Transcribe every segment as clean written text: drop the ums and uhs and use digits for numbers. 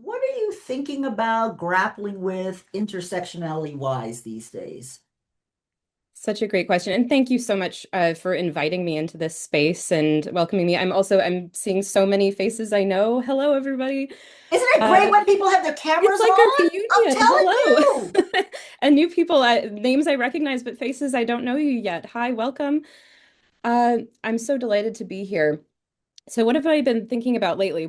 What are you thinking about grappling with intersectionality wise these days? Such a great question. And thank you so much for inviting me into this space and welcoming me. I'm seeing so many faces I know. Hello, everybody. Isn't it great Uh, when people have their it's cameras like a on? I'm reunion. telling you. Hello. And new people, names I recognize, but faces I don't know you yet. Hi, welcome. I'm so delighted to be here. So what have I been thinking about lately?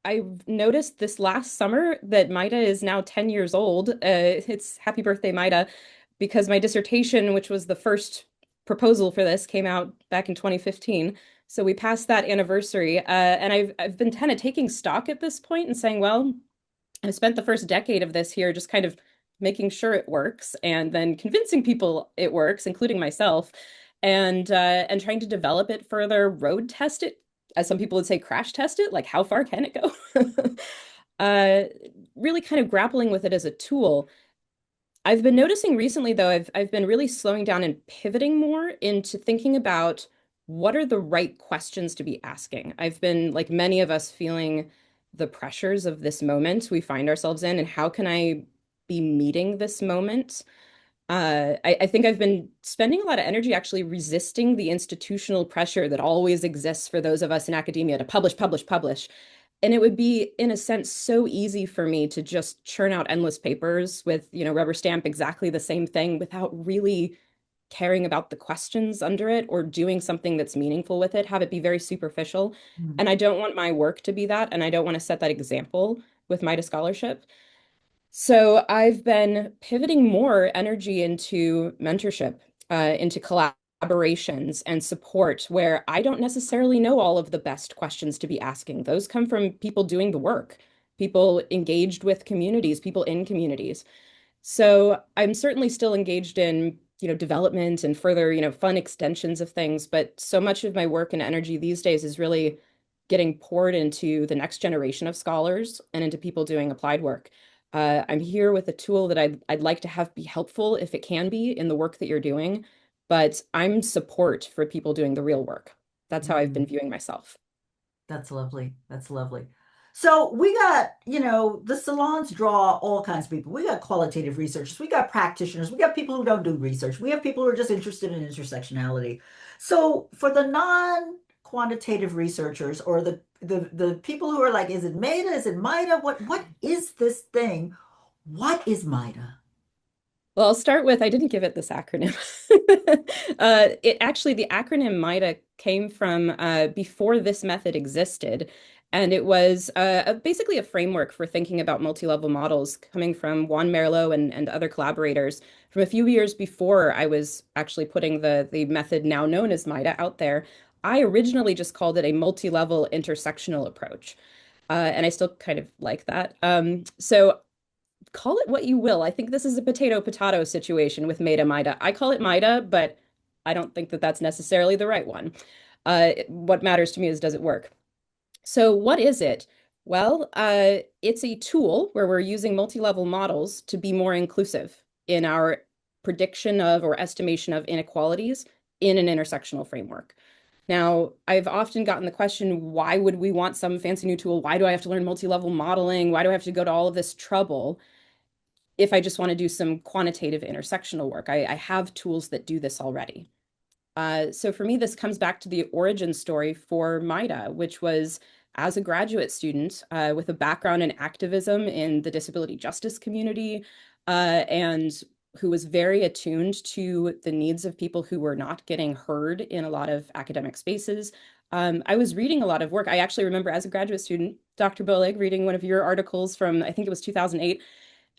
I've noticed this last summer that MAIHDA is now 10 years old. It's happy birthday, MAIHDA, because my dissertation, which was the first proposal for this, came out back in 2015. So we passed that anniversary, and I've been kind of taking stock at this point and saying, well, I've spent the first decade of this here just kind of making sure it works, and then convincing people it works, including myself, and trying to develop it further, road test it, as some people would say, crash test it. Like, how far can it go? uh, really kind of grappling with it as a tool. I've been noticing recently, though, I've been really slowing down and pivoting more into thinking about what are the right questions to be asking. I've been, like many of us, feeling the pressures of this moment we find ourselves in, and how can I be meeting this moment? I think I've been spending a lot of energy actually resisting the institutional pressure that always exists for those of us in academia to publish, publish, publish. And it would be, in a sense, so easy for me to just churn out endless papers with, rubber stamp exactly the same thing without really caring about the questions under it or doing something that's meaningful with it, have it be very superficial. Hmm. And I don't want my work to be that, and I don't want to set that example with MAIHDA scholarship. So I've been pivoting more energy into mentorship, into collaborations and support where I don't necessarily know all of the best questions to be asking. Those come from people doing the work, people engaged with communities, people in communities. So I'm certainly still engaged in, development and further, fun extensions of things, but so much of my work and energy these days is really getting poured into the next generation of scholars and into people doing applied work. I'm here with a tool that I'd like to have be helpful if it can be in the work that you're doing, but I'm support for people doing the real work. That's how I've been Hmm. viewing myself. That's lovely. That's lovely. So we got, the salons draw all kinds of people. We got qualitative researchers, we got practitioners, we got people who don't do research, we have people who are just interested in intersectionality. So for the non-quantitative researchers or the people who are like, is it MAIHDA? Is it MAIHDA? What is this thing? What is MAIHDA? Well, I'll start with I didn't give it this acronym. It actually, the acronym MAIHDA came from before this method existed. And it was basically a framework for thinking about multi-level models coming from Juan Merlo and other collaborators from a few years before I was actually putting the method now known as MAIHDA out there. I originally just called it a multi-level intersectional approach. And I still kind of like that. So call it what you will. I think this is a potato potato situation with MAIHDA MAIHDA. I call it MAIHDA, but I don't think that that's necessarily the right one. What matters to me is, does it work? So what is it? Well, it's a tool where we're using multi-level models to be more inclusive in our prediction of or estimation of inequalities in an intersectional framework. Now, I've often gotten the question, why would we want some fancy new tool? Why do I have to learn multi-level modeling? Why do I have to go to all of this trouble if I just want to do some quantitative intersectional work? I have tools that do this already. So for me, this comes back to the origin story for MAIHDA, which was as a graduate student with a background in activism in the disability justice community, and who was very attuned to the needs of people who were not getting heard in a lot of academic spaces. I was reading a lot of work. I actually remember as a graduate student, Dr. Boleg, reading one of your articles from, I think it was 2008,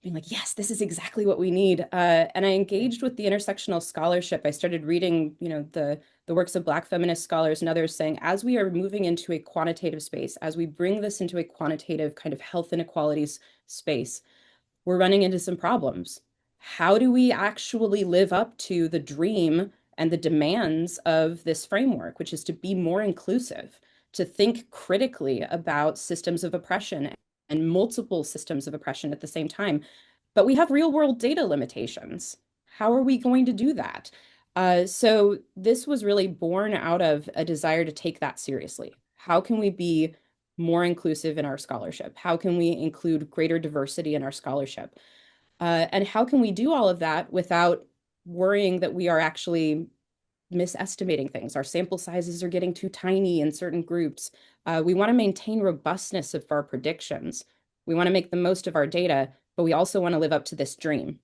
being like, yes, this is exactly what we need. And I engaged with the intersectional scholarship. I started reading, the works of Black feminist scholars and others saying, as we are moving into a quantitative space, as we bring this into a quantitative kind of health inequalities space, we're running into some problems. How do we actually live up to the dream and the demands of this framework, which is to be more inclusive, to think critically about systems of oppression and multiple systems of oppression at the same time? But we have real world data limitations. How are we going to do that? So this was really born out of a desire to take that seriously. How can we be more inclusive in our scholarship? How can we include greater diversity in our scholarship? And how can we do all of that without worrying that we are actually misestimating things? Our sample sizes are getting too tiny in certain groups. We want to maintain robustness of our predictions. We want to make the most of our data, but we also want to live up to this dream,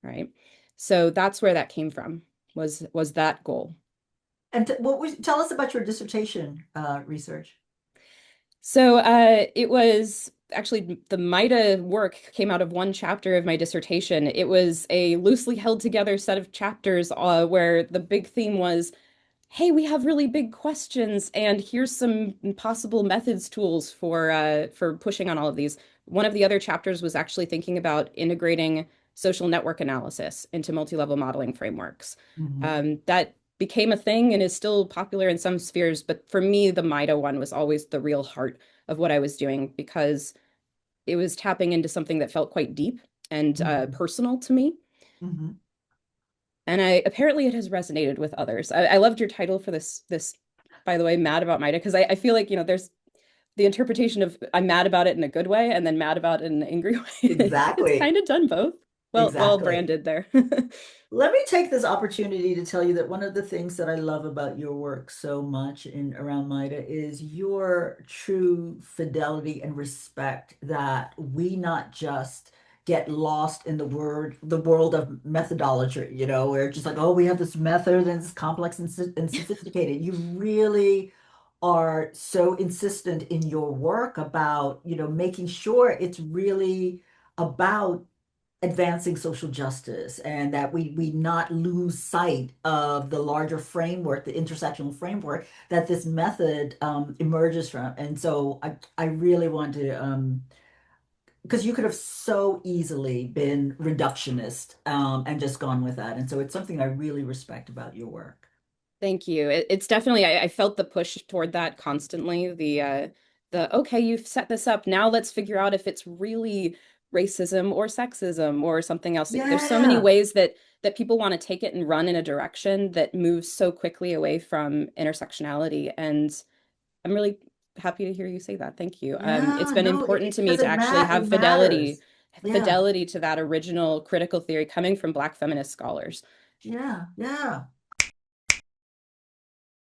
right? So that's where that came from, was that goal. And tell us about your dissertation research. So it was actually the MAIHDA work came out of one chapter of my dissertation. It was a loosely held together set of chapters where the big theme was, hey, we have really big questions, and here's some possible methods tools for pushing on all of these. One of the other chapters was actually thinking about integrating social network analysis into multi-level modeling frameworks. Mhm. That became a thing and is still popular in some spheres, but for me, the MAIHDA one was always the real heart of what I was doing because it was tapping into something that felt quite deep and Mhm. personal to me. Mhm. And apparently it has resonated with others. I loved your title for this, by the way, Mad About MAIHDA, because I feel like, there's the interpretation of I'm mad about it in a good way and then mad about it in an angry way. It's Exactly. kind of done both. Well Exactly. branded there. Let me take this opportunity to tell you that one of the things that I love about your work so much in around MIDA is your true fidelity and respect that we not just get lost in the world of methodology, where it's just like, oh, we have this method and it's complex and sophisticated. You really are so insistent in your work about, making sure it's really about advancing social justice and that we not lose sight of the larger framework, the intersectional framework that this method emerges from. And so I really want to because you could have so easily been reductionist and just gone with that. And so it's something I really respect about your work. Thank you. It's definitely I felt the push toward that constantly. The okay, you've set this up. Now let's figure out if it's really racism or sexism or something else. There's so many Yeah, ways that people want to take it and run in a direction that moves so quickly away from intersectionality. And I'm really happy to hear you say that. Thank you. It's yeah, been no, important to me because to actually it have matters. Yeah, fidelity to that original critical theory coming from Black feminist scholars. yeah, yeah.